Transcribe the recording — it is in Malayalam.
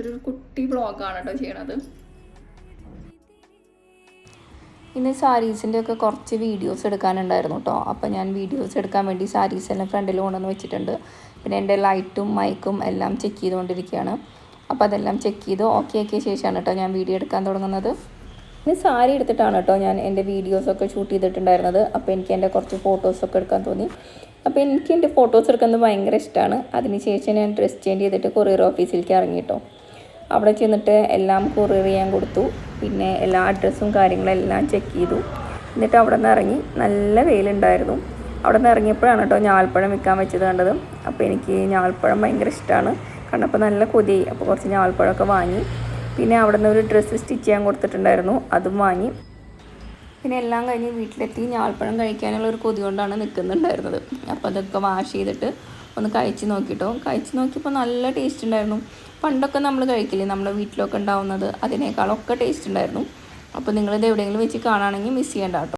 ഒരു കുട്ടി വ്ളോഗാണ് കേട്ടോ ചെയ്യണത്. ഇന്ന് സാരീസിൻ്റെ ഒക്കെ കുറച്ച് വീഡിയോസ് എടുക്കാനുണ്ടായിരുന്നു കേട്ടോ. അപ്പോൾ ഞാൻ വീഡിയോസ് എടുക്കാൻ വേണ്ടി സാരീസ് എല്ലാം ഫ്രണ്ടിൽ കൊണ്ടുവന്ന് വെച്ചിട്ടുണ്ട്. പിന്നെ എൻ്റെ ലൈറ്റും മൈക്കും എല്ലാം ചെക്ക് ചെയ്തുകൊണ്ടിരിക്കുകയാണ്. അപ്പോൾ അതെല്ലാം ചെക്ക് ചെയ്ത് ഓക്കെ ആക്കിയ ശേഷമാണ് കേട്ടോ ഞാൻ വീഡിയോ എടുക്കാൻ തുടങ്ങുന്നത്. ഇനി സാരി എടുത്തിട്ടാണ് കേട്ടോ ഞാൻ എൻ്റെ വീഡിയോസൊക്കെ ഷൂട്ട് ചെയ്തിട്ടുണ്ടായിരുന്നത്. അപ്പോൾ എനിക്ക് എൻ്റെ കുറച്ച് ഫോട്ടോസൊക്കെ എടുക്കാൻ തോന്നി. അപ്പോൾ എനിക്ക് എൻ്റെ ഫോട്ടോസ് എടുക്കുന്നത് ഭയങ്കര ഇഷ്ടമാണ്. അതിനുശേഷം ഞാൻ ഡ്രസ് ചേഞ്ച് ചെയ്തിട്ട് കൊറിയർ ഓഫീസിലേക്ക് ഇറങ്ങി കേട്ടോ. അവിടെ ചെന്നിട്ട് എല്ലാം കൊറിയർ ചെയ്യാൻ കൊടുത്തു. പിന്നെ എല്ലാ അഡ്രസ്സും കാര്യങ്ങളെല്ലാം ചെക്ക് ചെയ്തു. എന്നിട്ട് അവിടെ നിന്ന് ഇറങ്ങി. നല്ല വെയിലുണ്ടായിരുന്നു. അവിടെ നിന്ന് ഇറങ്ങിയപ്പോഴാണ് കേട്ടോ ഞാൽപ്പഴം വിൽക്കാൻ വെച്ചത് കണ്ടത്. അപ്പോൾ എനിക്ക് ഞാൽപ്പഴം ഭയങ്കര ഇഷ്ടമാണ്. കണ്ടപ്പോൾ നല്ല കൊതിയായി. അപ്പോൾ കുറച്ച് ഞാൽപ്പഴമൊക്കെ വാങ്ങി. പിന്നെ അവിടെ നിന്ന് ഒരു ഡ്രസ്സ് സ്റ്റിച്ച് ചെയ്യാൻ കൊടുത്തിട്ടുണ്ടായിരുന്നു, അതും വാങ്ങി. പിന്നെ എല്ലാം കഴിഞ്ഞ് വീട്ടിലെത്തി. ഞാൽപ്പഴം കഴിക്കാനുള്ള ഒരു കൊതി കൊണ്ടാണ് നിൽക്കുന്നുണ്ടായിരുന്നത്. അപ്പോൾ അതൊക്കെ വാഷ് ചെയ്തിട്ട് ഒന്ന് കഴിച്ച് നോക്കിയിട്ടോ. കഴിച്ച് നോക്കിയപ്പോൾ നല്ല ടേസ്റ്റ് ഉണ്ടായിരുന്നു. പണ്ടൊക്കെ നമ്മൾ കഴിക്കില്ലേ, നമ്മുടെ വീട്ടിലൊക്കെ ഉണ്ടാവുന്നത്, അതിനേക്കാളൊക്കെ ടേസ്റ്റ് ഉണ്ടായിരുന്നു. അപ്പോൾ നിങ്ങളിത് എവിടെയെങ്കിലും വെച്ച് കാണുകയാണെങ്കിൽ മിസ് ചെയ്യേണ്ട കേട്ടോ.